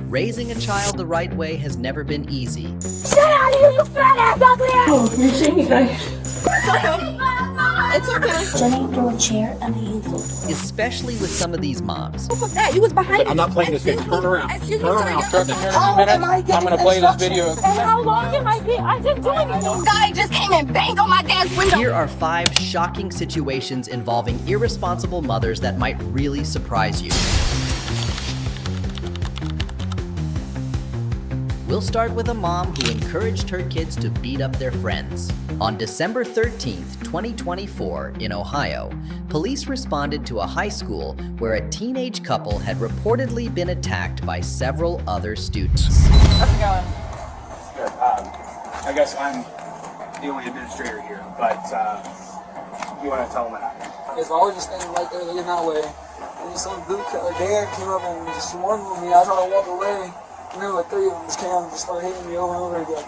Raising a child the right way has never been easy. Shut out of here, you fat ass ugly ass! Oh, you're saying nice. It's okay. Running through a chair and being thrown. Especially with some of these moms. What's that? You was behind me. I'm not playing this game. Turn around. Excuse me, Turn sir, around. you're- Start the minute. How am I getting I'm going to play this instructions? video. And how long am I being? I didn't do anything. Guy just came and banged on my dad's window. Here are 5 shocking situations involving irresponsible mothers that might really surprise you. We'll start with a mom who encouraged her kids to beat up their friends. On December 13th, 2024, in Ohio, police responded to a high school where a teenage couple had reportedly been attacked by several other students. How's it going? Good. I guess I'm the only administrator here, but you want to tell them what happened? Because I was just standing right there looking that way. And just some dude, dad came up and just swarmed with me. I tried to walk away. And then like 3 of them just came and just started hitting me over and over again.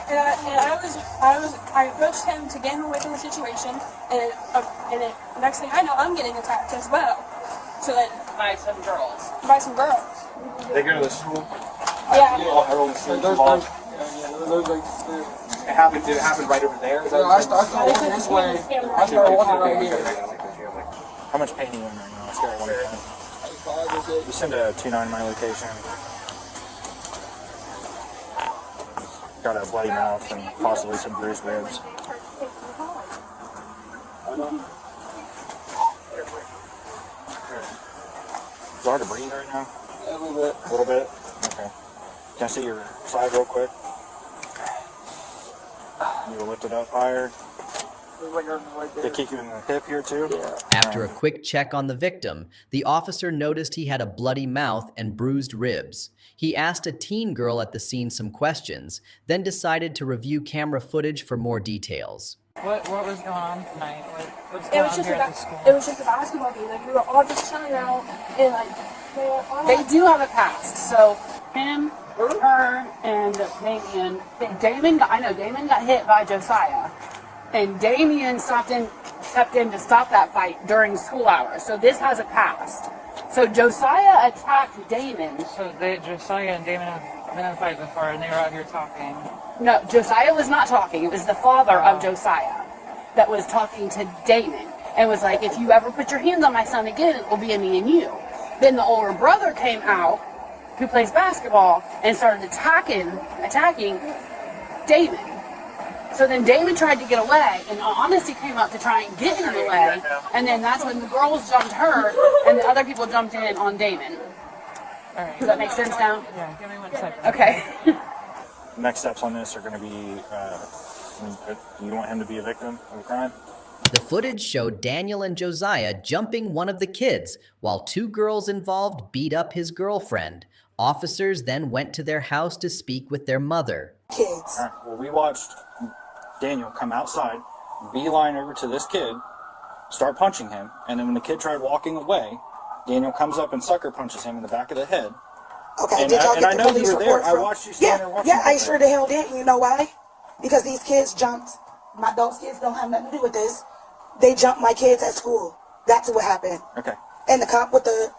I approached him to get him away from the situation, and then next thing I know, I'm getting attacked as well. So then By some girls. by some girls. They go to the school. Yeah. Everyone in the Like, school there's involved. there's like, It happened. Did it happen right over there? Is that I started walking this way. I started walking right here. How much pain are you in right now? Scale of 1 to 10. You send a 2-9 my location. Got a bloody mouth and possibly some bruised ribs. Is it hard to breathe right now? A little bit. A little bit? Okay. Can I see your side real quick? You will lift it up higher. Like right They there. kick you in the hip here too? Yeah. After a quick check on the victim, the officer noticed he had a bloody mouth and bruised ribs. He asked a teen girl at the scene some questions, then decided to review camera footage for more details. What was going on tonight? What's It going was on just here a at the school? it was just a basketball game. Like we were all just chilling out, and like they were all They do have a past. So him, her, and Damien. I know Damien got hit by Josiah, and Damien stepped in to stop that fight during school hours. So this has a past. So Josiah attacked Damon. So Josiah and Damon have been in a fight before, and they were out here talking. No, Josiah was not talking. It was the father of Josiah that was talking to Damon and was like, if you ever put your hands on my son again, it will be a me and you. Then the older brother came out, who plays basketball, and started attacking Damon. So then Damon tried to get away, and Honesty came up to try and get in the way, and then that's when the girls jumped her, and the other people jumped in on Damon. All right. Does that make sense now? Yeah, give me 1 second. Okay. Next steps on this are going to be, you want him to be a victim of a crime? The footage showed Daniel and Josiah jumping one of the kids, while 2 girls involved beat up his girlfriend. Officers then went to their house to speak with their mother. Kids. All right, well, we watched Daniel come outside, beeline over to this kid, start punching him, and then when the kid tried walking away, Daniel comes up and sucker punches him in the back of the head. Okay, And did y'all I get the know you police were there. report I from? watched you stand there watching Yeah, I that. sure the hell did. You know why? Because these kids jumped. Those kids don't have nothing to do with this. They jumped my kids at school. That's what happened. Okay. And the cop with the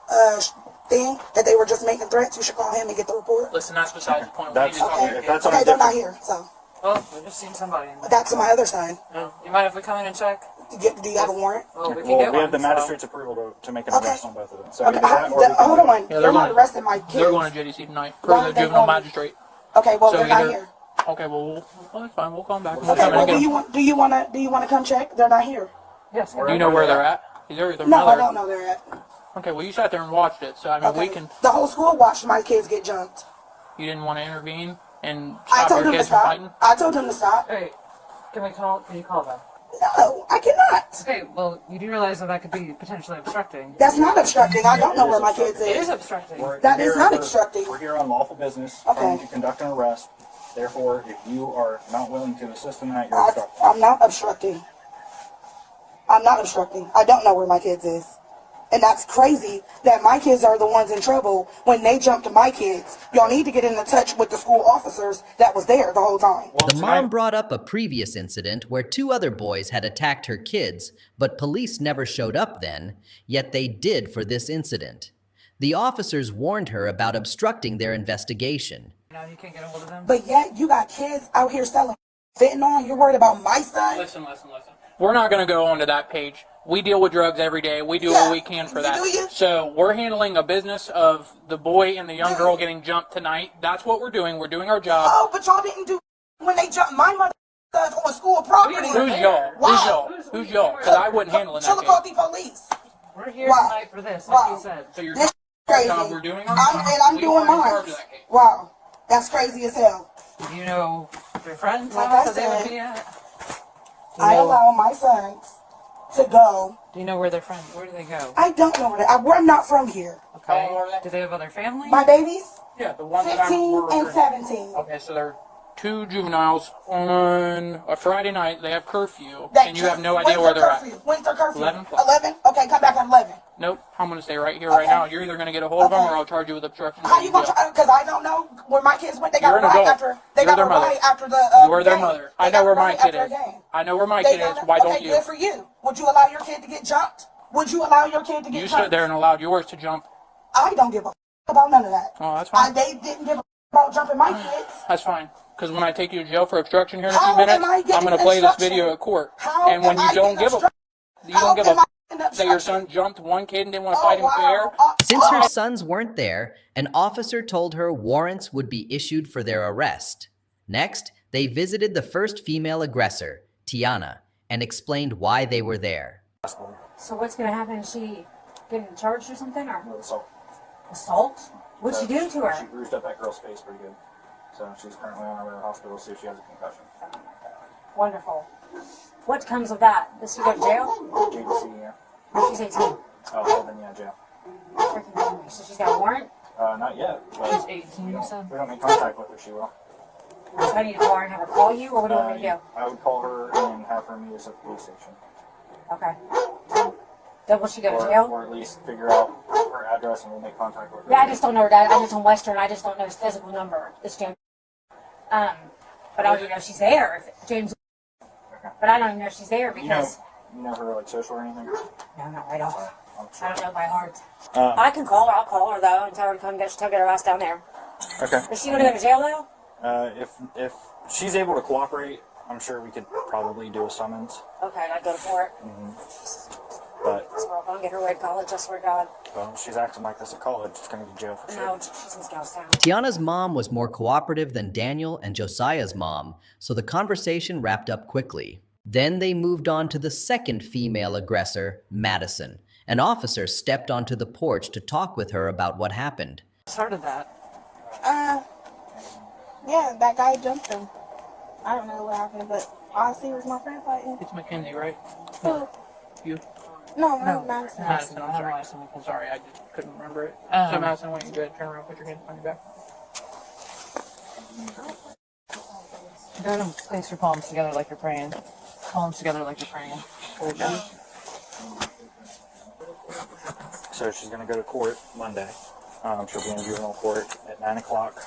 thing that they were just making threats, you should call him and get the report. Listen, that's besides the point. We That's- need to talk okay, here. if that's on a Okay, they're not different- here, so Well, we just seen somebody. that's on my other side. You mind if we come in and check? Do you have a warrant? Well, we can Well, get we one. have the so- magistrate's approval to make an Okay. arrest on both of them. So Okay, either that or we can- hold on. Yeah, They're not arresting my kids. They're going to JDC tonight. Why For are the they juvenile going? magistrate. Okay, well So they're not either- here. Okay, well, that's fine. We'll come back. We'll Okay, come in well and get do you wanna come check? They're not here. Yes. Do you know where they're at? Either their No, mother. I don't know they're at. Okay, well, you sat there and watched it, so I mean, Okay. we can. The whole school watched my kids get jumped. You didn't want to intervene and I stop told your him to kids from stop. fighting. I told him to stop. Hey, can you call them? No, I cannot. Okay, well, you do realize that could be potentially obstructing. That's not obstructing. I don't know where my kids It is is. obstructing. That is We're not here- obstructing. We're here on lawful business, Okay. trying to conduct an arrest. Therefore, if you are not willing to assist in that, you're I, obstructing. I'm not obstructing. I'm not obstructing. I don't know where my kids is. And that's crazy that my kids are the ones in trouble when they jump to my kids. Y'all need to get in touch with the school officers that was there the whole time. Well, The tonight- mom brought up a previous incident where 2 other boys had attacked her kids, but police never showed up then, yet they did for this incident. The officers warned her about obstructing their investigation. Now you can't get a hold of them? But yet you got kids out here selling fentanyl. You're worried about my son? Listen. We're not going to go onto that page. We deal with drugs every day. We do what we can for that. Do you? So we're handling a business of the boy and the young girl getting jumped tonight. That's what we're doing. We're doing our job. Oh, but y'all didn't do when they jumped my mother on school property. Who's y'all? Wow. Who's y'all? Because I wouldn't handle it in that Chillicothe case. Police. We're here Wow. tonight for this, like you said. So you're This doing crazy. our job. We're doing our I'm job. We doing are in mine. charge of that case. Wow. That's crazy as hell. Do you know their friends? Like house I that they would said, be at? I allow my sons to go. Do you know where they're from? Where do they go? I don't know where I'm not from here. Okay. Do they have other family? My babies, Yeah, the one that 15 and 17. Okay, so they're two juveniles on a Friday night. They have curfew, That and you have no when's idea where their they're curfew? at. When's their curfew? 11 o'clock. 11? Okay, come back at 11. Nope, I'm going to stay right here, right now. You're either going to get a hold of them, or I'll charge you with obstruction. How you gonna try? Because I don't know where my kids went. They got You're a an ride adult. after. They You're got their a mother. ride after the. You're their game. mother. They I know got where a my ride kid after is. a game. I know where my They kid is. got a- Why don't okay, you? good for you. Would you allow your kid to get jumped? Would you allow your kid to get You jumped? stood there and allowed yours to jump. I don't give a about none of that. Oh, that's fine. They didn't give a about jumping my kids. That's fine. Because when I take you to jail for obstruction here in a How few minutes, am I getting I'm going to play this obstruction? video at court. How And when am you I don't getting give a, obstruction? you don't give How am a, I getting that your obstruction? son jumped one kid and didn't want to Oh, fight him fair. wow. Since her sons weren't there, an officer told her warrants would be issued for their arrest. Next, they visited the first female aggressor, Tiana, and explained why they were there. So what's gonna happen? Is she getting charged or something? Or So assault? What'd she do to her? She bruised up that girl's face pretty good. So she's currently on her way to the hospital to see if she has a concussion. Wonderful. What comes of that? Does she go to jail? JDC, yeah. She's 18. Oh, well, then yeah, jail. Freaking kidding me. So she's got a warrant? Not yet. But 18, you said? if we don't make contact with her, she will. So I need to call her and have her call you, or what do you want me to do? I would call her and have her meet us at the police station. Okay. Then will she go to jail? Or at least figure out her address and we'll make contact with her. Yeah, I just don't know her dad. I'm just on Western. I just don't know his physical number. It's James. But I don't even know if she's there. If James. But I don't even know if she's there because. You know her like social or anything? No, not right off. I'm I sure. don't know by heart. I can call her. I'll call her though and tell her to come get her ass down there. Okay. Is she gonna go to jail though? If she's able to cooperate, I'm sure we could probably do a summons. Okay, I'd go to court. But So we're gonna get her away to college. I swear to God. well, she's acting like this at college. She's gonna be jail for sure. No, she's in Scoustown. Tiana's mom was more cooperative than Daniel and Josiah's mom, so the conversation wrapped up quickly. Then they moved on to the second female aggressor, Madison. An officer stepped onto the porch to talk with her about what happened. Started that. Yeah, that guy jumped him. I don't know what happened, but all I see was my friend fighting. It's Mackenzie, right? So, You? no, No. Madison. Madison, I'm sorry. I'm sorry, I just couldn't remember it. So Madison, why don't you go ahead and turn around, put your hands on your back. Go ahead and place your palms together like you're praying. Palms together like you're praying. Hold down. So she's gonna go to court Monday. She'll be in juvenile court at 9 o'clock.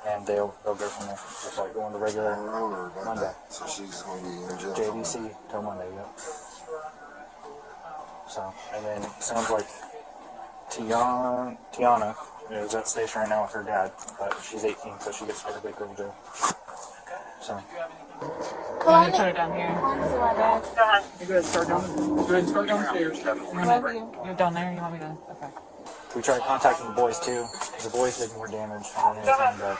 And they'll go from there. Just like going to regular Monday. So she's gonna be in jail. JDC till Monday, yep. So, and then it sounds like Tiana is at the station right now with her dad, but she's 18, so she gets to go to big girl jail. So, Go ahead and put it down here. You go ahead and start downstairs. You're down there? You want me to? Okay. we tried contacting the boys too. The boys did more damage than anything, but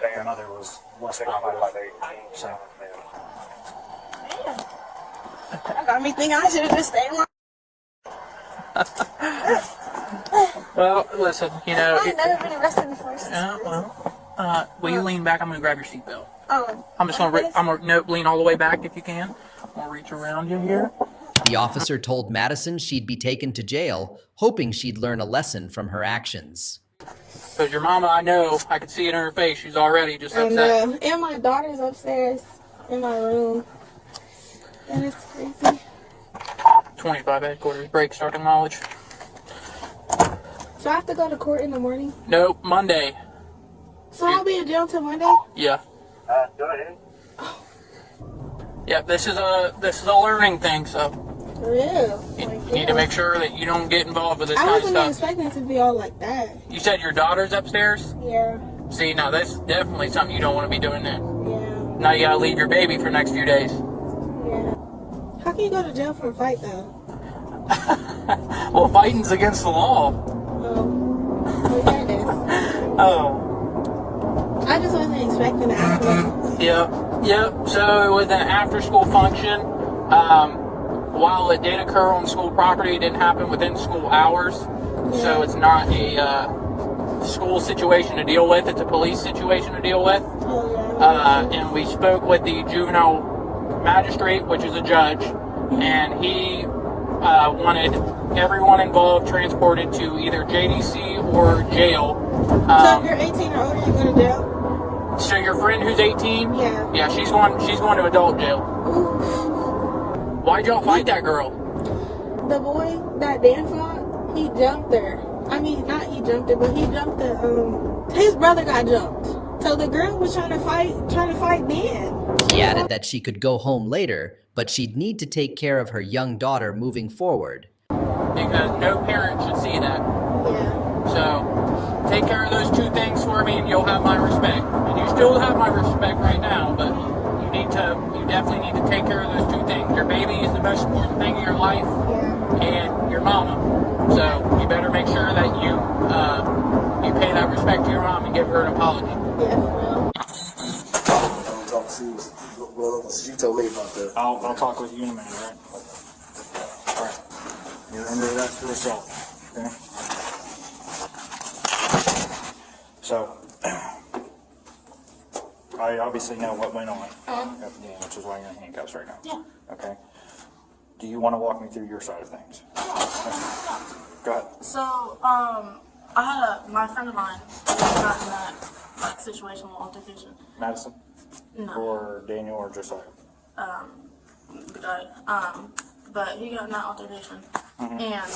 their mother was less cooperative. So, That got me thinking I should have just stayed. Well, listen, you know. I've never been arrested before. Will you lean back? I'm gonna grab your seatbelt. Oh. I'm just gonna lean all the way back if you can. I'm gonna reach around you here. The officer told Madison she'd be taken to jail, hoping she'd learn a lesson from her actions. Because your mama, I know, I could see it in her face. She's already just upset. And my daughter's upstairs in my room. And it's crazy. 25 headquarters break, starting knowledge. So I have to go to court in the morning? Nope, Monday. So I'll be in jail till Monday? Yeah. Go ahead. Yeah, this is a learning thing, so For real. You need to make sure that you don't get involved with this I kind of wasn't stuff. expecting it to be all like that. You said your daughter's upstairs? Yeah. See, now that's definitely something you don't want to be doing then. Yeah. Now you gotta leave your baby for the next few days. Yeah. How can you go to jail for a fight though? Well, fighting's against the law. Oh, yeah, it is. Oh. I just wasn't expecting it. Yep. So with an after-school function, while it did occur on school property, it didn't happen within school hours. Yeah. So it's not a school situation to deal with. It's a police situation to deal with. Oh, yeah. And we spoke with the juvenile magistrate, which is a judge, and he wanted everyone involved transported to either JDC or jail. So if you're 18 or older, you go to jail? So your friend who's 18? Yeah. Yeah, she's going to adult jail. Ooh. Why'd y'all fight that girl? The boy that Dan fought, he jumped her. I mean, not he jumped her, but he jumped the his brother got jumped. So the girl was trying to fight Dan. She added that she could go home later, but she'd need to take care of her young daughter moving forward. Because no parent should see that. Yeah. So take care of those two things for me and you'll have my respect. And you still have my respect right now, but you definitely need to take care of those two things. Your baby is the most important thing in your life, and your mama. So you better make sure that you pay that respect to your mom and give her an apology. Yeah. She told me about that. I'll talk with you in a minute, all right? All right. You're under arrest for assault, okay? So, I obviously know what went on, which is why you're in handcuffs right now. Yeah. Okay. Do you want to walk me through your side of things? Go ahead. So, I had my friend of mine got in that situational altercation. Madison? No. Or Daniel or Josiah? The guy. But he got in that altercation. And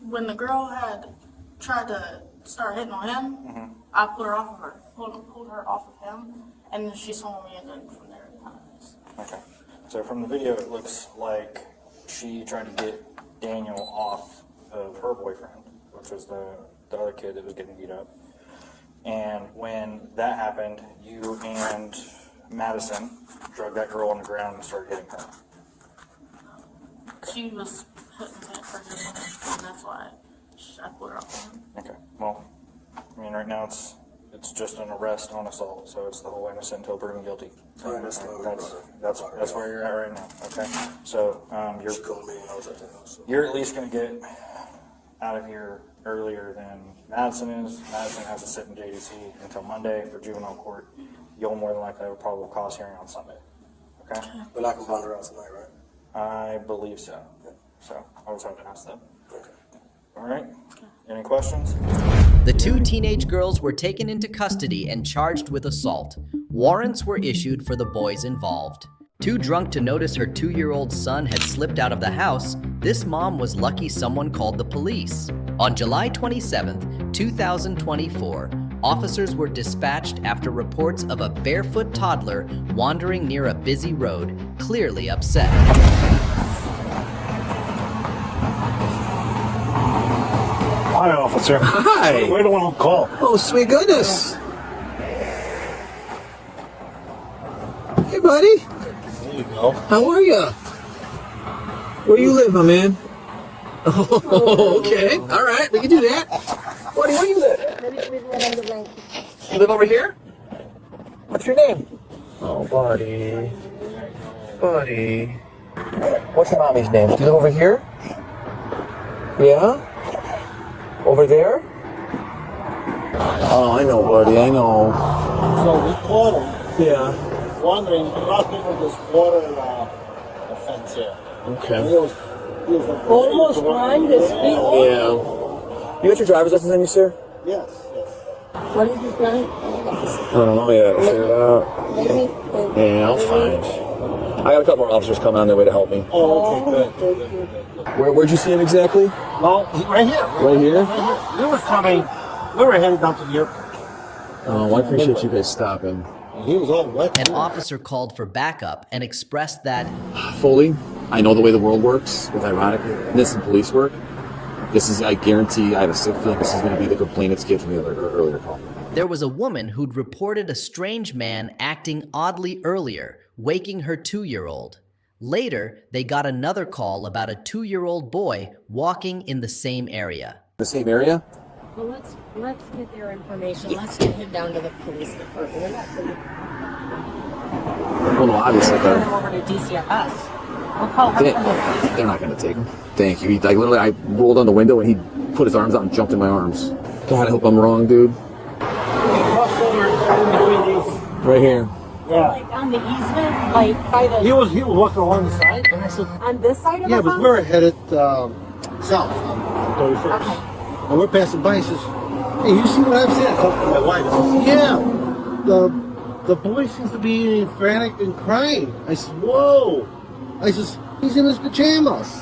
when the girl had tried to start hitting on him, I pulled her off of her. Pulled her off of him, and then she saw me, and then from there it kind of is. Okay. So from the video, it looks like she tried to get Daniel off of her boyfriend, which was the other kid that was getting beat up. And when that happened, you and Madison dragged that girl on the ground and started hitting her. She was hitting me for hitting him, and that's why I pulled her off of him. Okay. Well, I mean, right now it's just an arrest on assault, so it's the whole innocent until proven guilty. Right, that's where you're at right now. Okay. So She called me when I was at the house. you're at least going to get out of here earlier than Madison is. Madison has to sit in JDC until Monday for juvenile court. You'll more than likely have a probable cause hearing on Sunday. Okay? But I can bond her out tonight, right? I believe so. So I was having to ask them. Okay. All right? Any questions? The two teenage girls were taken into custody and charged with assault. Warrants were issued for the boys involved. Too drunk to notice her 2-year-old son had slipped out of the house, this mom was lucky someone called the police. On July 27, 2024, officers were dispatched after reports of a barefoot toddler wandering near a busy road, clearly upset. Hi, officer. Hi. We're the one who called. Oh, sweet goodness. Hey, buddy. There you go. How are you? Where you live, my man? Oh, okay. All right, we can do that. Buddy, where you live? You live over here? What's your name? Oh, buddy. Buddy. What's your mommy's name? Do you live over here? Yeah? Over there? Oh, I know, buddy. I know. So we called him, Yeah. wondering, crossing with this water fence here. Okay. And he was Almost trying to speak. Yeah. You got your driver's license on you, sir? Yes. What did you say? I don't know yet. Figure it out. Maybe. Yeah, I'll find. I got a couple more officers coming on their way to help me. Oh, okay, good. Where'd you see him exactly? Well, right here. Right here? We were coming, we were headed down to the airport. Oh, I appreciate you guys stopping. He was all wet. An officer called for backup and expressed that Foley, I know the way the world works with ironicness and police work. This is, I guarantee, I have a sick feeling this is going to be the complainant's kid from the earlier call. There was a woman who'd reported a strange man acting oddly earlier, waking her 2-year-old. Later, they got another call about a 2-year-old boy walking in the same area. The same area? Well, let's get their information. Let's get him down to the police department. Well, no, obviously, Turn him over to DCFS. We'll call her from the police. they're not going to take him. Thank you. Literally, I rolled on the window and he put his arms out and jumped in my arms. God, I hope I'm wrong, dude. Right here. Yeah. Like on the easement, like by the. He was walking along the side, and I said, On this side of "Yeah, the but house? we're headed south on 31st, Okay. and we're passing by." He says, "Hey, you see what I'm saying?" I talked to my wife. I said, "Yeah, the boy seems to be frantic and crying." I said, "Whoa!" I says, "He's in his pajamas,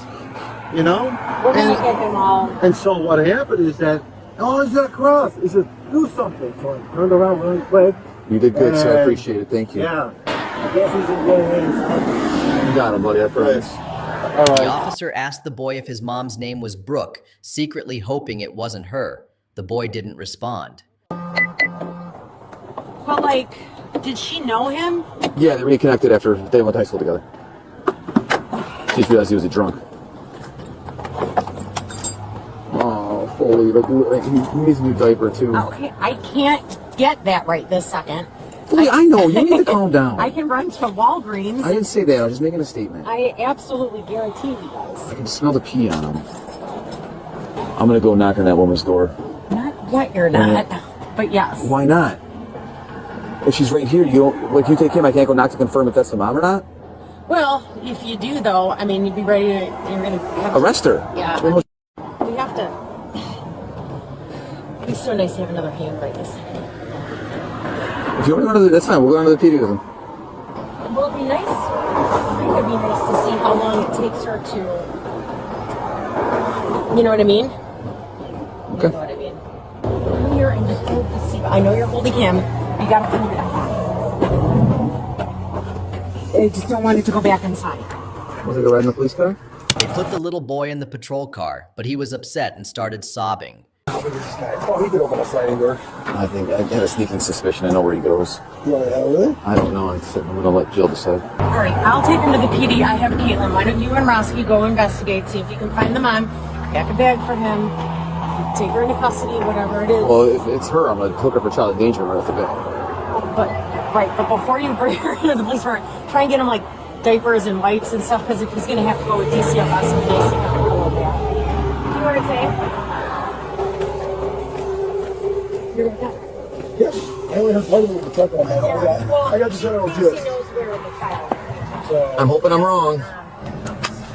you know." We're gonna get him all. And so what happened is that, oh, he's got cross. He said, "Do something." So I turned around really quick. You did good, sir. I appreciate it. Thank you. Yeah. I guess he's in good hands. You got him, buddy. I promise. All The right. officer asked the boy if his mom's name was Brooke, secretly hoping it wasn't her. The boy didn't respond. But like, did she know him? Yeah, they reconnected after they went to high school together. She just realized he was a drunk. Oh, Foley, look, he needs a new diaper, too. Okay, I can't get that right this second. Foley, I know. You need to calm down. I can run to Walgreens. I didn't say that. I was just making a statement. I absolutely guarantee he does. I can smell the pee on him. I'm going to go knock on that woman's door. Not yet, you're not. But yes. Why not? If she's right here, you don't, like, you take him, I can't go knock to confirm if that's the mom or not? Well, if you do, though, I mean, you'd be ready to, you're going to have Arrest her. Yeah. We have to. It'd be so nice to have another hand right this second. If you want to go to that's fine. We'll go down to the PD with him. Well, it'd be nice. It'd be nice to see how long it takes her to. You know what I mean? Okay. You know what I mean? Come here and just hold the seat. I know you're holding him. You gotta hold it. I just don't want it to go back inside. Was it go ride in the police car? They put the little boy in the patrol car, but he was upset and started sobbing. Oh, he could open a sliding door. I think I have a sneaking suspicion I know where he goes. Yeah, really? I don't know. I'm going to let Jill decide. All right, I'll take him to the PD. I have Caitlin. Why don't you and Roski go investigate, see if you can find the mom, pack a bag for him, take her into custody, whatever it is. Well, if it's her, I'm going to hook her for child endangerment right off the bat. But before you bring her into the police department, try and get him like diapers and wipes and stuff, because if he's going to have to go with DCFS, it'd be nice to have a little of that. You know what I'm saying? You're like that. Yes. I only have one with the truck on. I got the general He gist. knows where the child is. I'm hoping I'm wrong.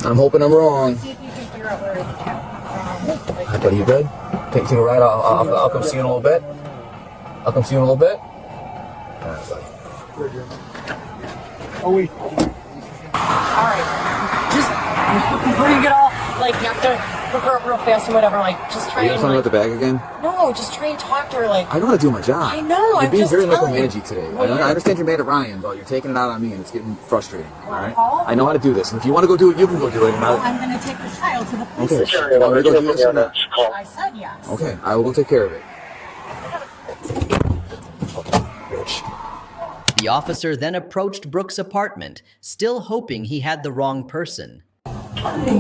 I'm hoping I'm wrong. See if you can figure out where the child is. Buddy, you good? Take a ride. I'll come see you in a little bit. I'll come see you in a little bit. All right, buddy. Oh, wait. All right. Just before you get all like you have to hook her up real fast or whatever. Like just try Are you and talking like, about the bag again? no, just try and talk to her like. I know how to do my job. I know. You're I'm being just very telling you. micromanaging today. Well, I understand you're mad at Ryan, but you're taking it out on me, and it's getting frustrating. All right. Paul? I know how to do this, and if you want to go do it, you can go do it. No, I'm going to take the child to the police Okay. station. You want me to go do this or not? I said yes. Okay, I will go take care of it. The officer then approached Brooke's apartment, still hoping he had the wrong person.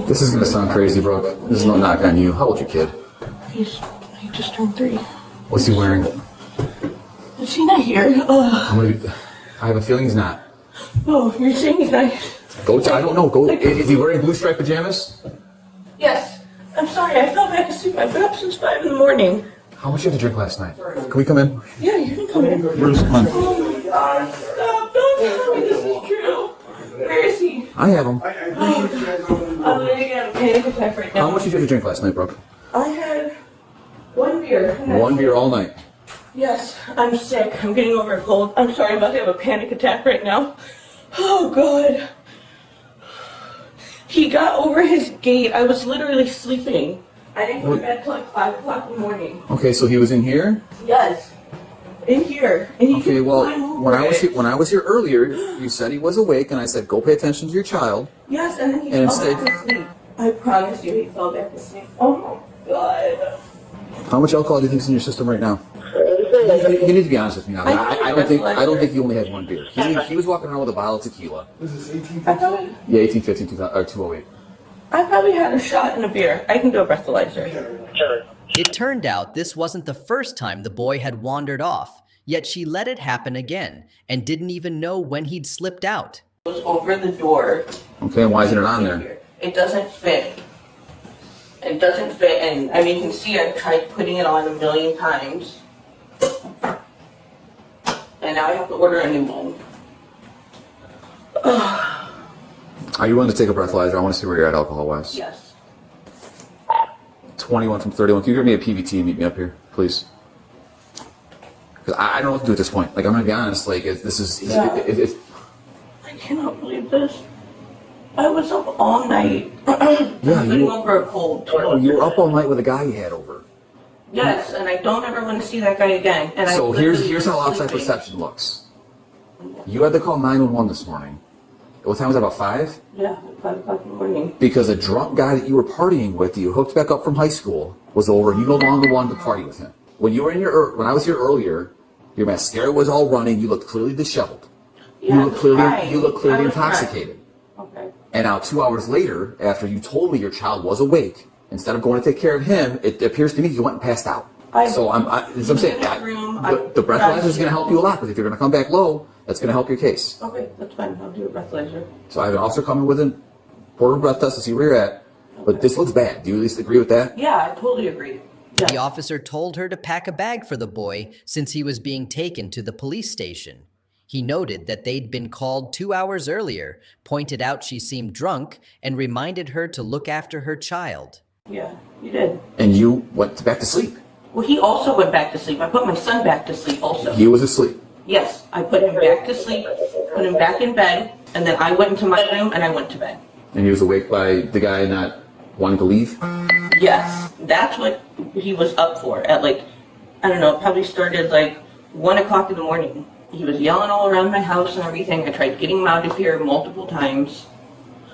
This is going to sound crazy, Brooke. This is no knock on you. How old's your kid? He just turned 3. What's he wearing? Is he not here? I have a feeling he's not. Oh, you're saying he's not. Go. I don't know. Go. Is he wearing blue striped pajamas? Yes. I'm sorry. I fell back asleep. I've been up since 5 in the morning. How much did you have to drink last night? Can we come in? Yeah, you can come in. Bruce, come on. Oh my God! Stop! Don't tell me this is true. Where is he? I have him. I'm gonna get a panic attack right now. How much did you have to drink last night, Brooke? I had 1 beer. One beer all night. Yes, I'm sick. I'm getting over a cold. I'm sorry. I'm about to have a panic attack right now. Oh God. He got over his gate. I was literally sleeping. I didn't go to bed till like 5 o'clock in the morning. Okay, so he was in here? Yes. In here. And he Okay, can well, climb over when I was here it. earlier, you said he was awake, and I said, go pay attention to your child. Yes, and then he And fell back to sleep. I promise you, he fell back to sleep. Oh my god. How much alcohol do you think's in your system right now? You need to be honest with me now. I don't think you only had one beer. He was walking around with a bottle of tequila. Was this 1850? Yeah, 1815, 2000, or 208. I probably had a shot and a beer. I can do a breathalyzer. It turned out this wasn't the first time the boy had wandered off, yet she let it happen again and didn't even know when he'd slipped out. It was over the door. Okay, why isn't it on there? It doesn't fit. It doesn't fit, and I mean, you can see I've tried putting it on a million times. And now I have to order a new one. Are you willing to take a breathalyzer? I want to see where you're at alcohol-wise. Yes. 21 from 31. Can you give me a PVT and meet me up here, please? Because I don't know what to do at this point. Like, I'm going to be honest. Like, this is... It's, I cannot believe this. I was up all night. Yeah, putting over a cold. you were up all night with a guy you had over. Yes, and I don't ever want to see that guy again. And So I here's how outside perception looks. You had to call 911 this morning. What time was that, about 5? Yeah, 5 o'clock in the morning. Because a drunk guy that you were partying with, that you hooked back up from high school, was over, and you no longer wanted to party with him. When you were when I was here earlier, your mascara was all running, you looked clearly disheveled. Yeah, you looked clearly intoxicated. Okay. And now 2 hours later, after you told me your child was awake, instead of going to take care of him, it appears to me you went and passed out. So as I'm saying, the breathalyzer is going to help you a lot, but if you're going to come back low, that's going to help your case. Okay, that's fine. I'll do a breathalyzer. So I have an officer coming with a portable breath test to see where you're at, but this looks bad. Do you at least agree with that? Yeah, I totally agree. Yeah. The officer told her to pack a bag for the boy since he was being taken to the police station. He noted that they'd been called 2 hours earlier, pointed out she seemed drunk, and reminded her to look after her child. Yeah, you did. And you went back to sleep. Well, he also went back to sleep. I put my son back to sleep also. He was asleep. Yes, I put him back to sleep, put him back in bed, and then I went into my room and I went to bed. And he was awake by the guy not wanting to leave? Yes, that's what he was up for. At like, I don't know, it probably started like 1 o'clock in the morning. He was yelling all around my house and everything. I tried getting him out of here multiple times.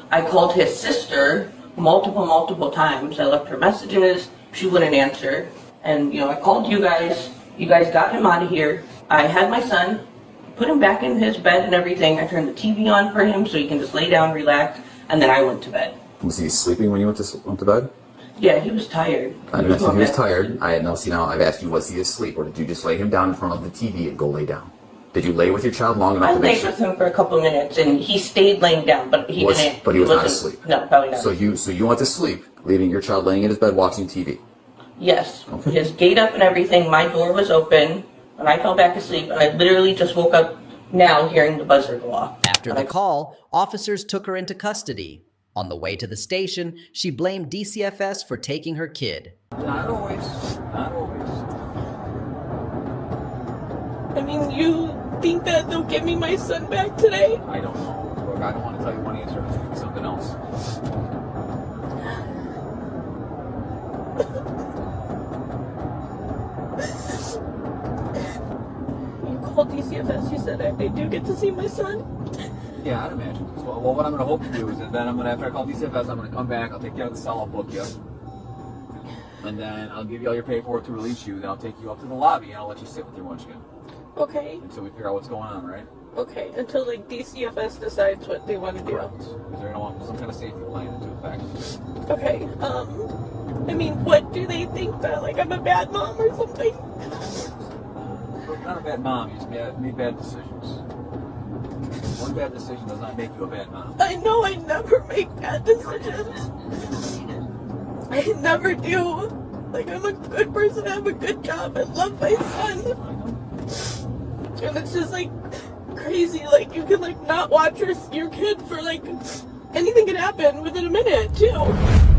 I called his sister multiple times. I left her messages. She wouldn't answer. And, I called you guys. You guys got him out of here. I had my son, put him back in his bed and everything. I turned the TV on for him so he can just lay down, relax, and then I went to bed. Was he sleeping when you went to bed? Yeah, he was tired. I didn't say he was tired. Now I've asked you, was he asleep, or did you just lay him down in front of the TV and go lay down? Did you lay with your child long enough I to make laid sure? with him for a couple minutes, and he stayed laying down, but he didn't. But he was not asleep. No, probably not. So you went to sleep, leaving your child laying in his bed watching TV. Yes. Okay. His gate up and everything. My door was open, and I fell back asleep. And I literally just woke up now hearing the buzzer go off. After the call, officers took her into custody. On the way to the station, she blamed DCFS for taking her kid. Not always. Not always. I mean, you think that they'll give me my son back today? I don't know. Look, I don't want to tell you one answer. It's going to be something else. You called DCFS, you said I do get to see my son? Yeah, I'd imagine. So, well, what I'm going to hope to do is that then after I call DCFS, I'm going to come back, I'll take you out of the cell, I'll book you. And then I'll give you all your paperwork to release you, then I'll take you up to the lobby and I'll let you sit with your munchkin. Okay. Until we figure out what's going on, right? Okay, until like DCFS decides what they want to do. Correct. Because they're going to want some kind of safety plan into effect. Okay, I mean, what do they think that, like, I'm a bad mom or something? You're not a bad mom, you just made bad decisions. One bad decision does not make you a bad mom. I know I never make bad decisions. I never do. Like, I'm a good person, I have a good job, I love my son. And it's just, like, crazy. Like, you can, like, not watch your kid for, like, anything can happen within a minute, too.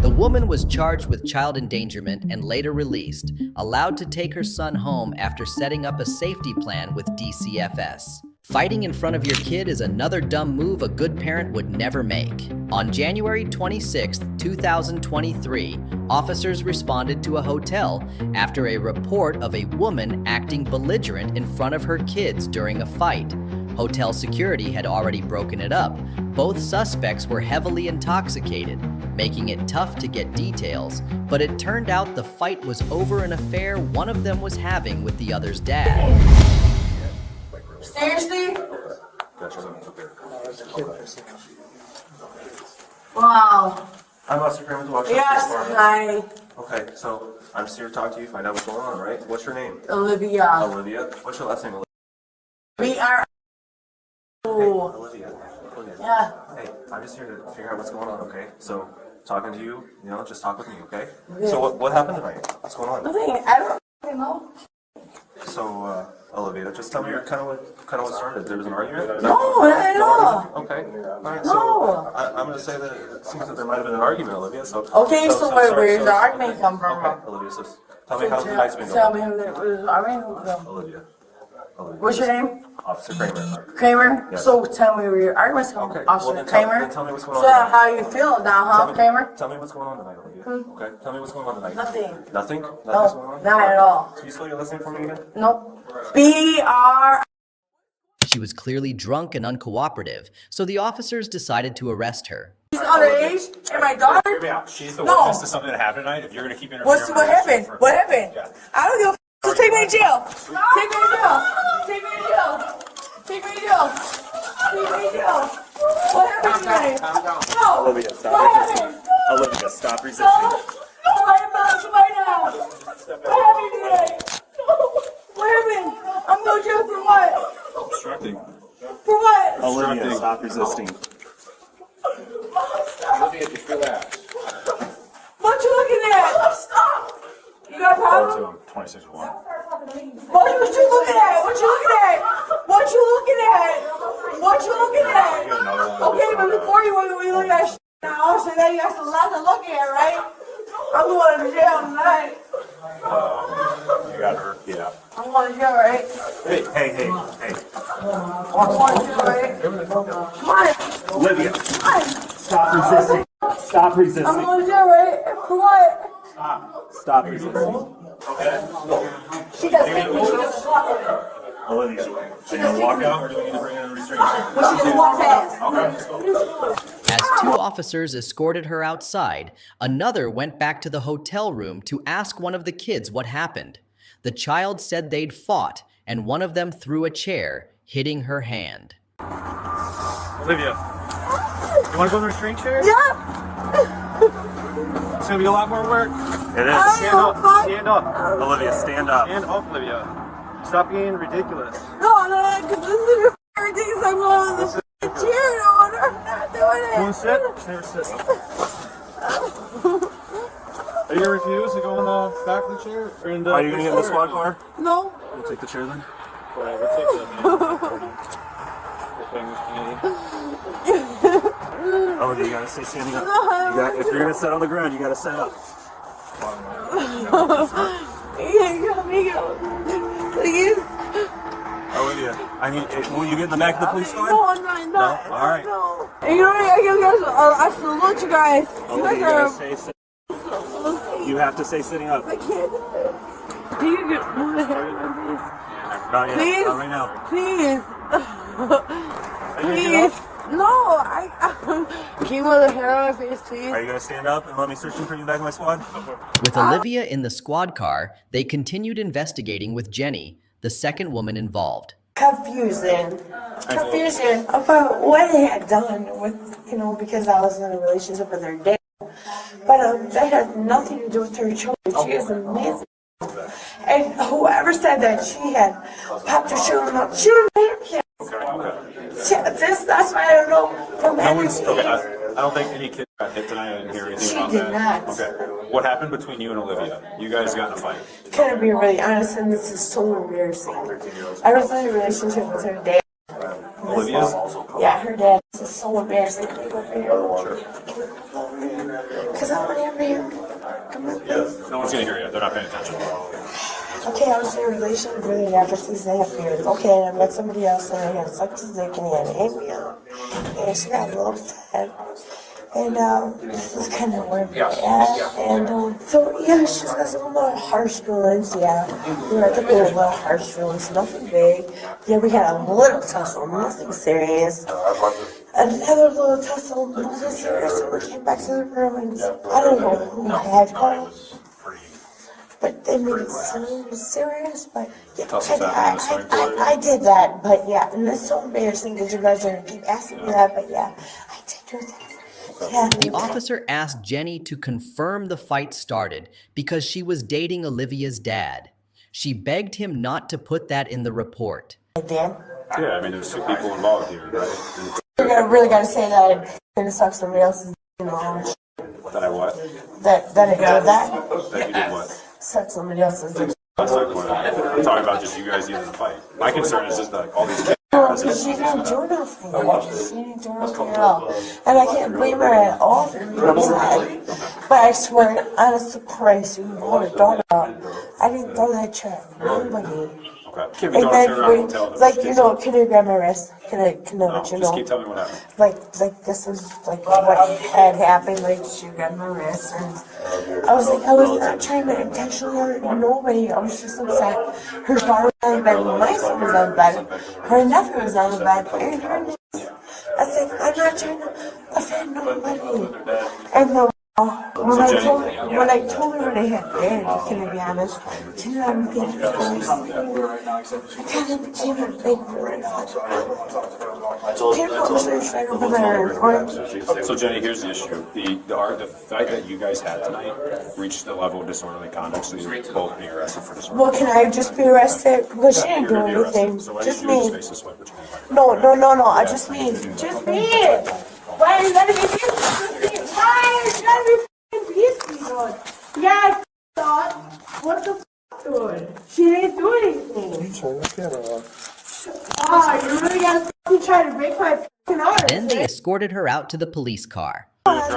The woman was charged with child endangerment and later released, allowed to take her son home after setting up a safety plan with DCFS. Fighting in front of your kid is another dumb move a good parent would never make. On January 26, 2023, officers responded to a hotel after a report of a woman acting belligerent in front of her kids during a fight. Hotel security had already broken it up. Both suspects were heavily intoxicated, making it tough to get details, but it turned out the fight was over an affair one of them was having with the other's dad. Seriously? Wow. I'm Officer Kramer. Yes, hi. Okay, so I'm just here to talk to you, find out what's going on, right? What's your name? Olivia. Olivia. What's your last name, Olivia? B-R. Hey, Olivia. Yeah. Hey, I'm just here to figure out what's going on, okay? So, talking to you, just talk with me, okay? Okay. So what happened tonight? What's going on? Nothing. I don't know. So, Olivia, just tell me kind of what started. There was an argument? No, not at all. Okay. All right. No. So I'm going to say that it seems that there might have been an argument, Olivia. So Okay, so where's the argument come from? Okay, Olivia. So tell me how the night's been going. Tell me who there was argument. Olivia. What's your name? Officer Kramer. Kramer? Yes. So tell me where your argument's from. Okay. Officer Well, Kramer? then tell me what's going on So tonight. how you feel now, huh, Kramer? Tell me what's going on tonight, Olivia. Okay. Tell me what's going on tonight. Nothing. Nothing? No, Nothing's going on? not at all. Can you spell your last name for me again? Nope. B-R. She was clearly drunk and uncooperative, so the officers decided to arrest her. She's underage, and my daughter. Hear me out. She's the No. witness to something that happened tonight. If you're going to keep interfering, What happened? What happened? Yeah. I don't give a f. So take me to jail. Take me to jail. Take me to jail. Take me to jail. Take me to jail. What happened tonight? Calm down. No. Olivia, stop What resisting. happened? Olivia, stop No. resisting. No, I'm not right now. What happened today? What happened? I'm going to jail for what? Obstructing. For what? Olivia, stop resisting. Olivia, just relax. What you looking at? Stop. You got a problem? 26-1. What you looking at? What you looking at? What you looking at? What you looking at? Okay, but before you look at shit now, so now you got some lot to look at, right? I'm going to jail tonight. You got her. Yeah. I'm going to jail, right? Hey. I'm going to jail, right? Come on. Olivia, Come on. stop resisting. Stop I'm resisting. going to jail, right? For what? Stop resisting. Okay? She doesn't think me. She just walked in. Olivia, are you going to walk out or do we need to bring in a restraining order? But she just walked past. Okay. As two officers escorted her outside, another went back to the hotel room to ask one of the kids what happened. The child said they'd fought, and one of them threw a chair, hitting her hand. Olivia, you want to go in the restraining chair? Yeah. It's going to be a lot more work. It is. Stand up. Stand up. Olivia, stand up. Stand up, Olivia. Stop being ridiculous. No, because this is ridiculous. I'm going on the chair. No, I'm not doing it. You want to sit? Just never sit. Are you going to refuse to go in the back of the chair? Or in the Are you going to get in the squad car? No. We'll take the chair then. Whatever, take the Oh, you gotta stay standing up. If you're gonna sit on the ground, you gotta sit up. Please. Olivia, will you get in the back of the police car? No, I'm not. No? All right. No. And you know what? I salute you guys. You Olivia, guys you gotta stay You have to stay sitting up. I can't. Do you get my hair in my face? Not yet. Please? Not right now. Please. Are you gonna get Please. No, can you move the hair on my face, please? Are you gonna stand up and let me search for you back in my squad? With Olivia in the squad car, they continued investigating with Jenny, the second woman involved. Confusion about what they had done with, because I was in a relationship with her dad. But that had nothing to do with her children. She is amazing. And whoever said that she had popped her children up, she didn't have kids. That's why I don't know. From I don't think any kid got hit tonight. I didn't hear anything about did that. not. Okay. What happened between you and Olivia? You guys got in a fight. Can I be really honest? And this is so embarrassing. I was in a relationship with her dad. Olivia's? Yeah, her dad. This is so embarrassing. Can I go over here? Because I want to hear. Come on. No one's gonna hear you. They're not paying attention. Okay, I was in a relationship with him for 6.5 years. Okay, and I met somebody else and I had sucked his dick and he had an me out. And she got a little upset. And this is kind of where we're at. And so, yeah, she's got some little harsh feelings. Yeah, we were at the pool, little harsh feelings, nothing big. Yeah, we had a little tussle, nothing serious. Another little tussle, nothing serious. So we came back to the room and I don't know who had her. But they made it so serious, but yeah, I did that, but yeah, and it's so embarrassing that you guys are keep asking me that, but yeah, I did do that. Yeah. The officer asked Jenny to confirm the fight started because she was dating Olivia's dad. She begged him not to put that in the report. I did? Yeah, I mean, there's 2 people involved here, right? You really gotta say that I didn't suck somebody else's, you know. That I what? That I did that? That you did what? Suck somebody else's dick. That's like what I'm talking about, just you guys getting in a fight. My concern is just like all these kids. No, because she didn't do nothing. She didn't do nothing at all. And I can't blame her at all for being upset. But I swear, honest to Christ, you hold a dog out. I didn't throw that chair at nobody. Okay. And then, like, you know, can you grab my wrist? Can I let you know? Just keep telling me what happened. Like this was like what had happened. Like she grabbed my wrist, and I was not trying to intentionally hurt nobody. I was just upset. Her daughter was on the bed, my son was on the bed, her nephew was on the bed, and her niece. I said, I'm not trying to offend nobody. And when I told her what I had did, can I be honest? She didn't have anything to do with I kind of became a big red flag. So Jenny, here's the issue. The fight that you guys had tonight reached the level of disorderly conduct, so you're both being arrested for disorderly conduct. Well, can I just be arrested? Because she didn't do anything. Just me. No, just me. Just me. Why are you letting me be? Why are you letting me be? Yeah, I thought. What the f***, dude? She didn't do anything. Turn the camera on. You really gotta f***ing try to break my f***ing arm. Then they escorted her out to the police car. I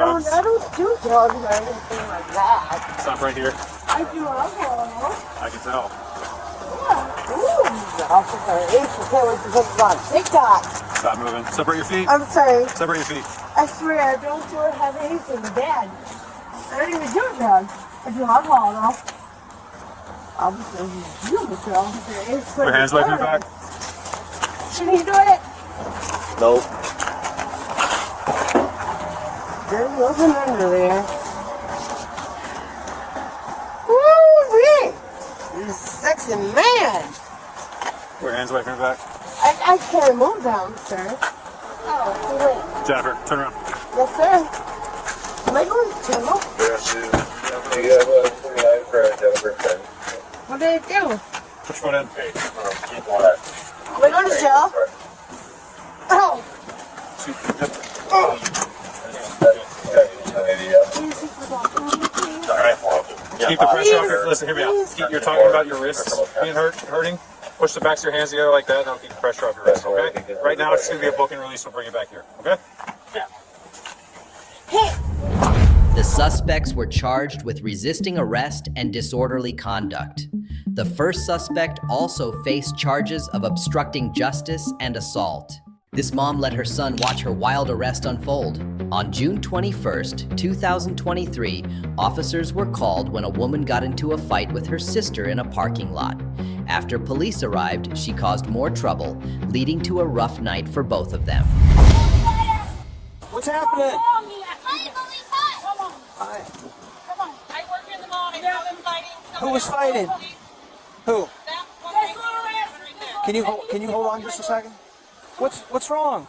don't do drugs or anything like that. Stop right here. I do alcohol. I can tell. TikTok. Stop moving. Separate your feet. I'm sorry. Separate your feet. I swear I don't have anything bad. I don't even do drugs. I do alcohol though. Obviously, you do drugs. Put your hands away from your back. Should he do it? Nope. There's nothing under there. Woo-wee! You sexy man! Put your hands away from your back. I can't move down, sir. Oh, wait. Jennifer, turn around. Yes, sir. Am I going to jail? You have a 49 for Jennifer 10. What did I do? Put your foot in. Am I going to jail? Oh! Keep the pressure off your, listen, hear me out. You're talking about your wrists being hurting. Push the backs of your hands together like that, and that'll keep the pressure off your wrists, okay? Right now, it's going to be a book and release. We'll bring you back here, okay? The suspects were charged with resisting arrest and disorderly conduct. The first suspect also faced charges of obstructing justice and assault. This mom let her son watch her wild arrest unfold. On June 21st, 2023, officers were called when a woman got into a fight with her sister in a parking lot. After police arrived, she caused more trouble, leading to a rough night for both of them. What's happening? Hi. Come on. I work in the mall. I saw them fighting. Who was fighting? Who? Can you hold on just a second? What's wrong?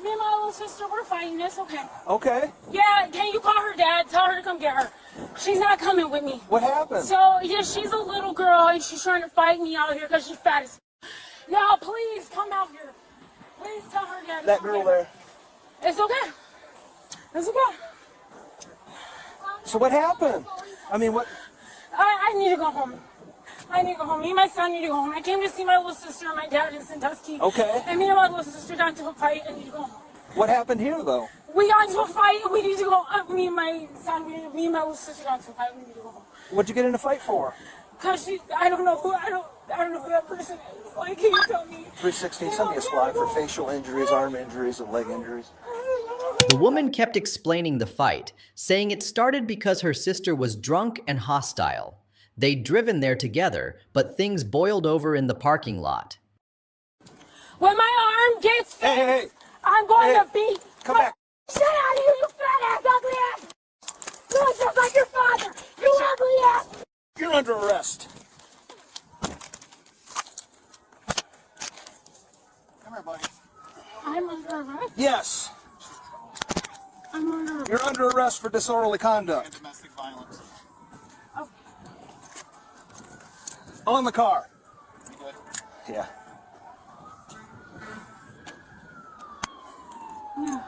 Me and my little sister, we're fighting. It's okay. Okay. Yeah, can you call her dad? Tell her to come get her. She's not coming with me. What happened? So, yeah, she's a little girl and she's trying to fight me out here because she's fat as No, please come out here. Please tell her dad. That girl there. It's okay. It's okay. So what happened? I mean, what? I need to go home. I need to go home. Me and my son need to go home. I came to see my little sister and my dad in Sandusky. Okay. And me and my little sister got into a fight and need to go home. What happened here, though? We got into a fight and we need to go. Me and my son, me and my little sister got into a fight. We need to go home. What'd you get in a fight for? Cause I don't know who that person is. Like, can you tell me? 316, send me a squad for facial injuries, arm injuries, and leg injuries. The woman kept explaining the fight, saying it started because her sister was drunk and hostile. They'd driven there together, but things boiled over in the parking lot. When my arm gets fixed, Hey. I'm going to beat. Come back. Shut out of here, you fat ass, ugly ass! You look just like your father, you ugly ass! You're under arrest. Come here, buddy. I'm under arrest? Yes. I'm under arrest. You're under arrest for disorderly conduct. And domestic violence. Oh. On the car. You good? Yeah. Yeah.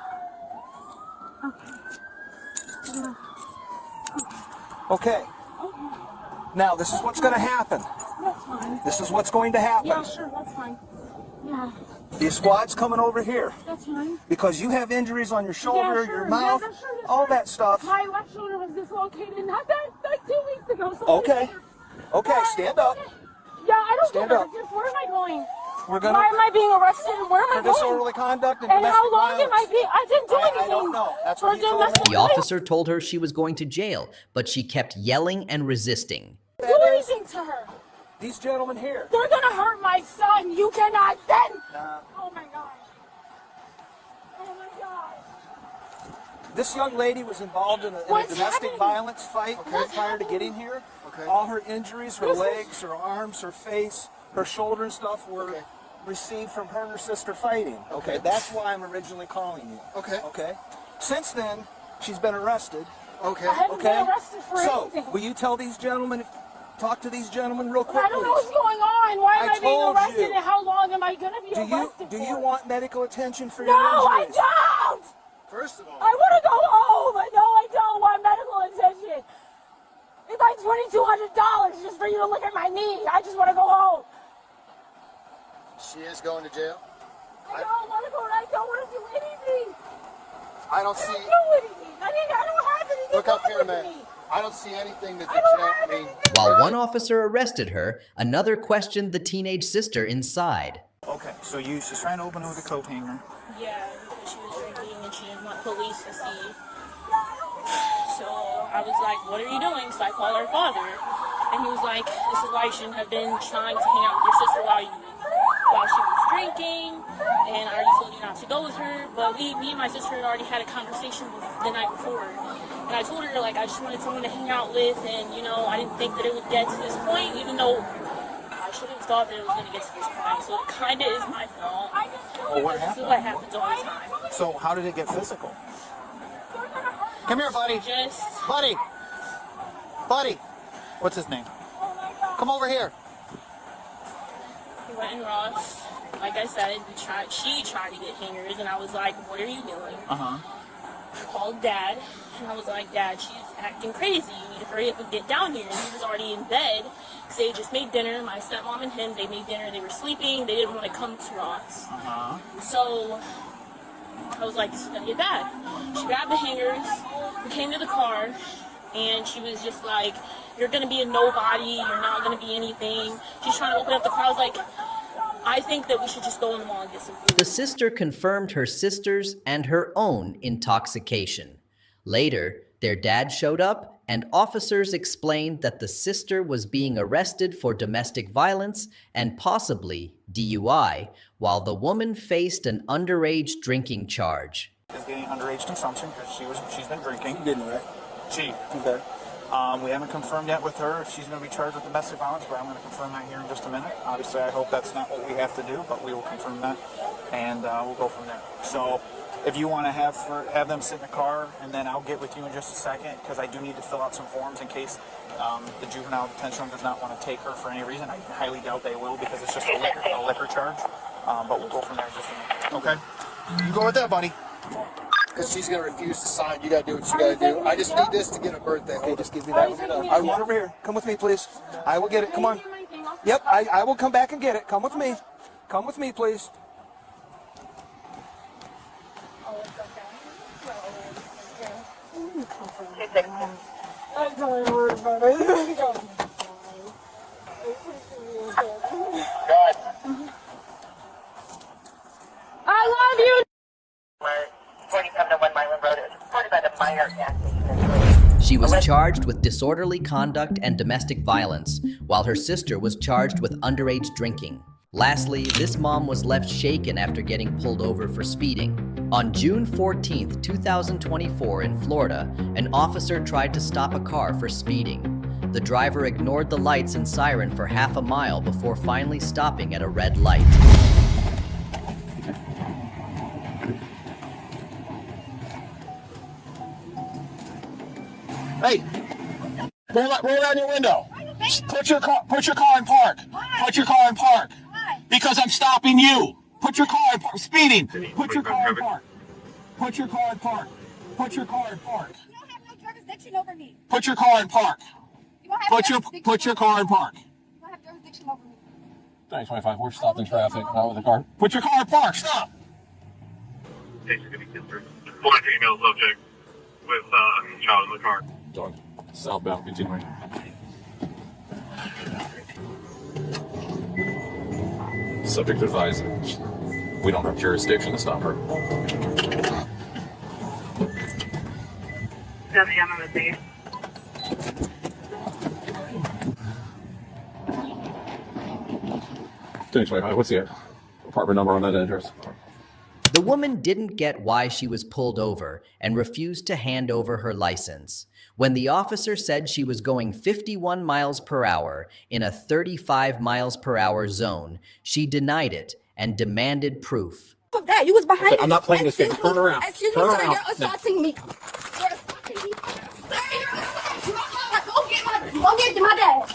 Okay. Now, this is what's going to happen. That's fine. This is what's going to happen. Yeah, sure, that's fine. Yeah, The squad's coming over here that's fine. because you have injuries on your shoulder, Yeah, sure. your mouth, Yeah, sure, all that stuff. My left shoulder was dislocated not that like 2 weeks ago. So Okay. Okay, stand up. Yeah, I don't Stand care. up. Just where am I going? We're gonna Why am I being arrested and where am I for going? disorderly conduct and And domestic how long violence. am I being? I didn't do anything. I don't know. That's for what he told me. domestic The officer told her she was going to jail, but she kept yelling and resisting. Do anything to her. These gentlemen here. They're gonna hurt my son. You cannot send. Nah. Oh my god. Oh my god. This young lady was involved in a domestic happening? violence fight prior to getting here. Okay. All her injuries, her legs, her arms, her face, her shoulder and stuff were received from her and her sister fighting. Okay, that's why I'm originally calling you. Okay. Okay. Since then, she's been arrested. Okay. I haven't Okay. been arrested for So, anything. will you tell these gentlemen, talk to these gentlemen real quick? I don't know what's going on. Why am I I being told arrested you. and how long am I gonna be Do arrested you for? want medical attention for No, your I injuries? don't! First of all, I wanna go home, but no, I don't want medical attention. It's like $2,200 just for you to look at my knee. I just wanna go home. she is going to jail. I don't wanna go, I don't wanna do anything. I don't I see. don't do anything. I don't have anything Look up wrong here, with man. me. I don't see anything that the I don't jail. have I mean, anything. While one officer arrested her, another questioned the teenage sister inside. Okay, so she's trying to open with a coat hanger. Yeah, because she was drinking and she didn't want police to see. So I was like, what are you doing? So I called her father. And he was like, this is why you shouldn't have been trying to hang out with your sister while she was drinking. And I already told you not to go with her. But me and my sister had already had a conversation the night before. And I told her, like, I just wanted someone to hang out with. And, you know, I didn't think that it would get to this point, even though I should have thought that it was going to get to this point. So it kind of is my fault. Well, what This is happened? what happens all the time. So how did it get physical? Come here, buddy. Just... Buddy. Buddy. What's his name? Come over here. We went in Ross. Like I said, she tried to get hangers, and I was like, what are you doing? Uh-huh. I called Dad, and I was like, Dad, she's acting crazy. You need to hurry up and get down here. And he was already in bed, because they just made dinner. My stepmom and him, they made dinner. They were sleeping. They didn't want to come to Ross. Uh-huh. So I was like, this is going to get bad. She grabbed the hangers. We came to the car, and she was just like, you're going to be a nobody. You're not going to be anything. She's trying to open up the car. I was like, I think that we should just go in the mall and get some food. The sister confirmed her sister's and her own intoxication. Later, their dad showed up, and officers explained that the sister was being arrested for domestic violence and possibly DUI, while the woman faced an underage drinking charge. Is getting underage consumption because she's been drinking. You didn't, right? She. Okay. We haven't confirmed yet with her if she's going to be charged with domestic violence, but I'm going to confirm that here in just a minute. Obviously, I hope that's not what we have to do, but we will confirm that, and we'll go from there. So, if you want to have them sit in the car, and then I'll get with you in just a second, because I do need to fill out some forms in case the juvenile detention does not want to take her for any reason. I highly doubt they will, because it's just a liquor charge. But we'll go from there in just a minute. Okay? You go with that, buddy. because she's going to refuse to sign. You got to do what you got to do. I just need this to get a birthday. Okay, just give me that. I want over here. Come with me, please. I will get it. Come on. Yep, I will come back and get it. Come with me. Come with me, please. love you. 4701 Myland Road is reported by the minor gas station. She was charged with disorderly conduct and domestic violence, while her sister was charged with underage drinking. Lastly, this mom was left shaken after getting pulled over for speeding. On June 14, 2024 in Florida, an officer tried to stop a car for speeding. The driver ignored the lights and siren for half a mile before finally stopping at a red light. Hey, roll down your window. Put your car in park. Put your car in park. Because I'm stopping you. Put your car in park. Speeding. Put your car in park. Put your car in park. Put your car in park. You don't have no jurisdiction over me. Put your car in park. Put your car in park. You don't have jurisdiction over me. 25. We're stopped in traffic. Not with the car. Put your car in park. Stop. One female subject with a child in the car. Going southbound, continuing. Subject advised. We don't have jurisdiction to stop her. WMMSD. What's the apartment number on that address? The woman didn't get why she was pulled over and refused to hand over her license. When the officer said she was going 51 miles per hour in a 35 miles per hour zone, she denied it and demanded proof. Of that, you was behind. I'm not playing this game. Turn around. Excuse me, sir. You're assaulting me. You're assaulting me. Go get my dad.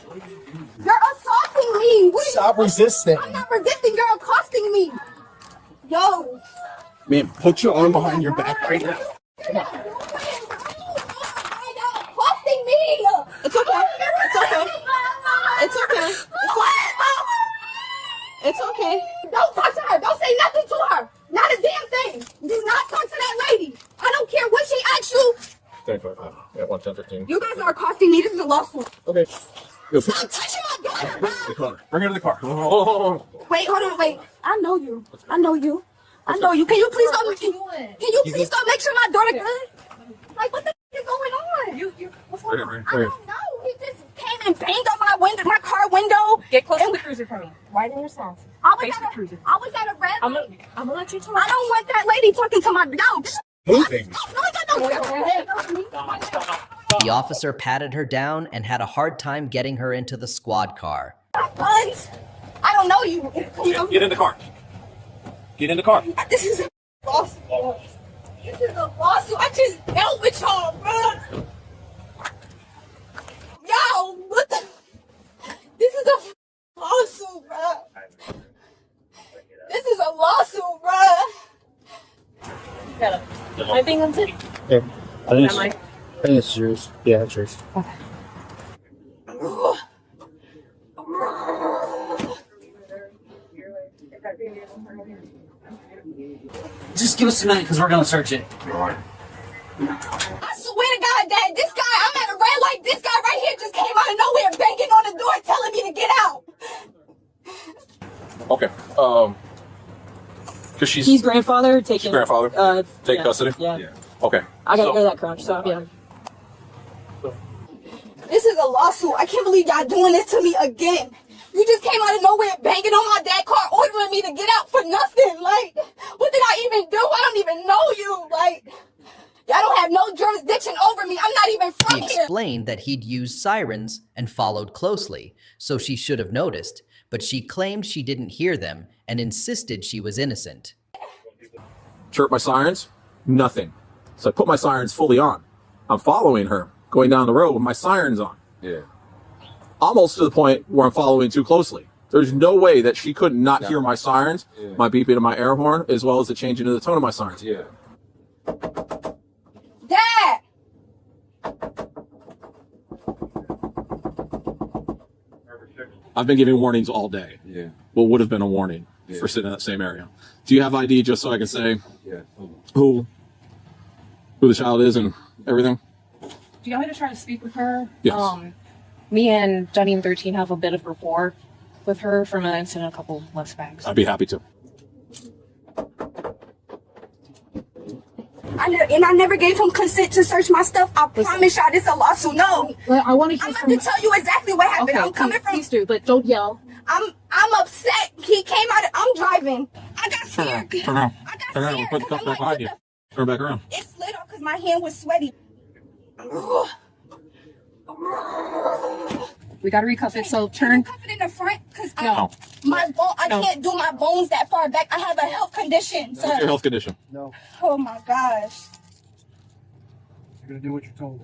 You're assaulting me. Stop resisting. I'm not resisting. You're accosting me. Yo. Man, put your arm behind your back right now. Come on. Accosting me. It's okay. It's okay. It's okay. It's okay. Don't talk to her. Don't say nothing to her. Not a damn thing. Do not talk to that lady. I don't care what she asks you. 10:55. Yeah, 1:10:15. You guys are accosting me. This is a lawsuit. Okay. Go. Stop touching my daughter. The car. Bring her to the car. Oh. Wait, hold on, wait. I know you. I know you. I know you. Can you please go? Can you please go make sure my daughter good? Like, what the is going on? What's going on? I don't know. He just came and banged on my window, my car window. Get close to the cruiser for me. Right in your songs. I was at a red light. I'm gonna let you talk. I don't want that lady talking to my dog. Moving. The officer patted her down and had a hard time getting her into the squad car. Guns. I don't know you. Get in the car. Get in the car. This is a lawsuit. This is a lawsuit. I just dealt with y'all, bro. Yo, what the? This is a lawsuit, bro. This is a lawsuit, bro. I think I'm sitting. Yeah. I think it's yours. Yeah, it's yours. Okay. Just give us a minute because we're going to search it. I swear to God, Dad, this guy, I'm at a red light. This guy right here just came out of nowhere, banging on the door, telling me to get out. Okay. Because He's grandfather taking. Grandfather. Take yeah. custody. Yeah. Okay. I gotta hear that crunch. So yeah. This is a lawsuit. I can't believe y'all doing this to me again. You just came out of nowhere banging on my dad's car, ordering me to get out for nothing. Like, what did I even do? I don't even know you. Like, y'all don't have no jurisdiction over me. I'm not even from He here. explained that he'd used sirens and followed closely, so she should have noticed, but she claimed she didn't hear them and insisted she was innocent. Chirp my sirens? Nothing. So I put my sirens fully on. I'm following her, going down the road with my sirens on. Yeah. Almost to the point where I'm following too closely. There's no way that she could not hear my sirens, my beeping of my air horn, as well as the changing of the tone of my sirens. Yeah. Dad! I've been giving warnings all day. Yeah. What would have been a warning for sitting in that same area. Do you have ID just so I can say who the child is and everything? Do you want me to try to speak with her? Yes. Me and Johnny and 13 have a bit of rapport with her from an incident a couple months back. I'd be happy to. I never gave him consent to search my stuff. I promise y'all this a lawsuit. No. I want to hear I'm from about to tell you exactly what happened. Okay, I'm coming from. please do, but don't yell. I'm upset. He came out. I'm driving. I got scared. Turn around. Turn around. Put the cuffs back behind you. Turn back around. It slid off because my hand was sweaty. We gotta recuff it. So turn. Cuff it in the front because No. I can't do my bones that far back. I have a health condition. What's your health condition? No. Oh my gosh. You're gonna do what you're told.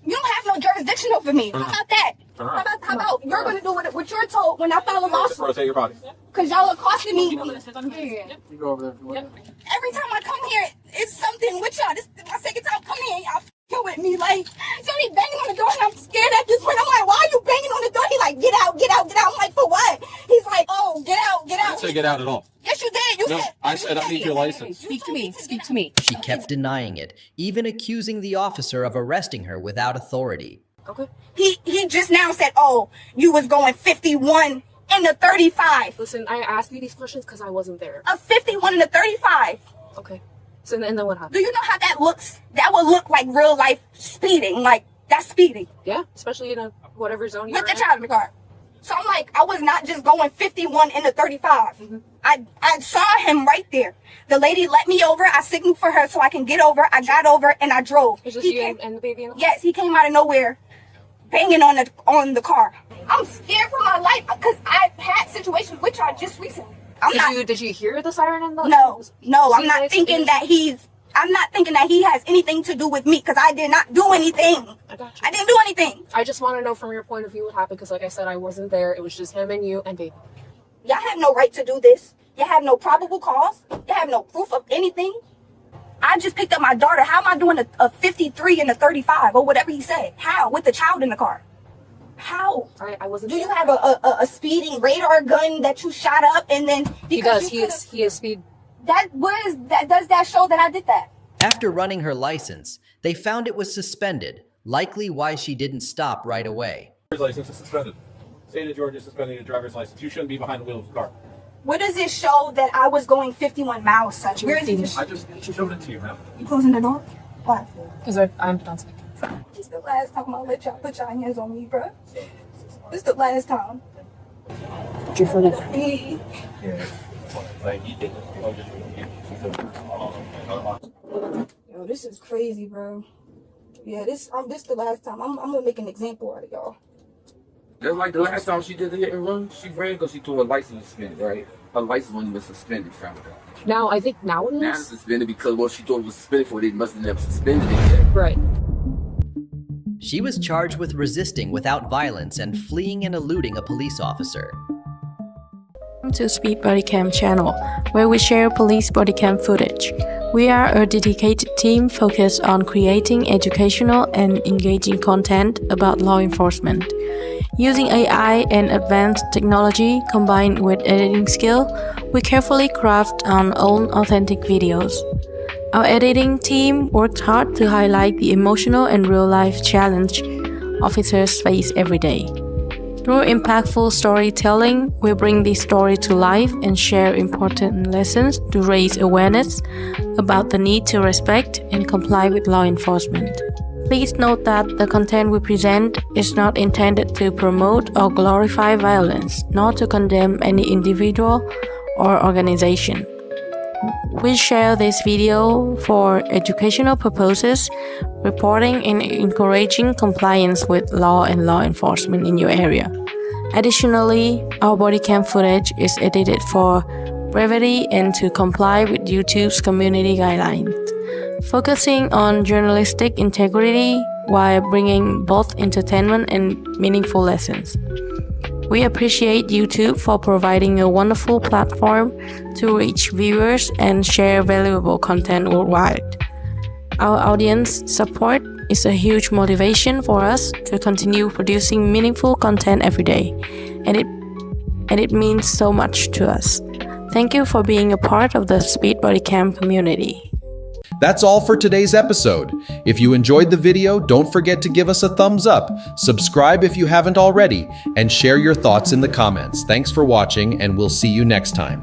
You don't have no jurisdiction over me. How about that? How about you're gonna do what you're told when I file a lawsuit? Rotate your body. Because y'all accosted me. You go over there if you want. Every time I come here, it's something with y'all. This is my second time coming here. Y'all f***ing with me. Like, somebody banging on the door and I'm scared at this point. I'm like, why are you banging on the door? He like, get out, get out, get out. I'm like, for what? He's like, oh, get out, get I out. didn't say get out at all. Yes, you did. You No, said. I said I need your license. Speak to me. Speak to me. She kept denying it, even accusing the officer of arresting her without authority. Okay. He just now said, oh, you was going 51 in the 35. Listen, I asked you these questions because I wasn't there. A 51 in the 35. Okay. So and then what happened? Do you know how that looks? That would look like real life speeding. Like, that's speeding. Yeah, especially in a whatever zone you're Put the in. child in the car. So I'm like, I was not just going 51 in the 35. Mm-hmm. I saw him right there. The lady let me over. I signaled for her so I can get over. I got over and I drove. Is this you and the baby in the car? Yes, he came out of nowhere, banging on the car. I'm scared for my life because I've had situations with y'all just recently. Did you hear the siren in the? No, I'm not thinking that he has anything to do with me because I did not do anything. I got you. I didn't do anything. I just want to know from your point of view what happened because, like I said, I wasn't there. It was just him and you and baby. Y'all have no right to do this. You have no probable cause. You have no proof of anything. I just picked up my daughter. How am I doing a 53 and a 35 or whatever he said? How? With the child in the car. How? I wasn't. Do you have a speeding radar gun that you shot up and then He does. He is speed. Does that show that I did that? After running her license, they found it was suspended, likely why she didn't stop right away. Driver's license is suspended. State of Georgia is suspending your driver's license. You shouldn't be behind the wheel of the car. Where does it show that I was going 51 miles, such? Where is it? I just showed it to you, man. You closing the door? Why? Because I'm done speaking. This is the last time I'll let y'all put y'all hands on me, bro. This is the last time. Your phone is. Yo, this is crazy, bro. Yeah, this the last time. I'm gonna make an example out of y'all. That's like the last time she did the hit and run. She ran because she threw her license suspended, right? Her license wasn't even suspended from her. Now I think now it is. Now it's suspended because what she thought it was suspended for, they must have never suspended it yet. Right. She was charged with resisting without violence and fleeing and eluding a police officer. Welcome to Speed Bodycam channel, where we share police bodycam footage. We are a dedicated team focused on creating educational and engaging content about law enforcement. Using AI and advanced technology combined with editing skill, we carefully craft our own authentic videos. Our editing team worked hard to highlight the emotional and real-life challenge officers face every day. Through impactful storytelling, we bring this story to life and share important lessons to raise awareness about the need to respect and comply with law enforcement. Please note that the content we present is not intended to promote or glorify violence, nor to condemn any individual or organization. We share this video for educational purposes, reporting and encouraging compliance with law and law enforcement in your area. Additionally, our bodycam footage is edited for brevity and to comply with YouTube's community guidelines, focusing on journalistic integrity while bringing both entertainment and meaningful lessons. We appreciate YouTube for providing a wonderful platform to reach viewers and share valuable content worldwide. Our audience support is a huge motivation for us to continue producing meaningful content every day, and it means so much to us. Thank you for being a part of the Speed Bodycam community. That's all for today's episode. If you enjoyed the video, don't forget to give us a thumbs up, subscribe if you haven't already, and share your thoughts in the comments. Thanks for watching, and we'll see you next time.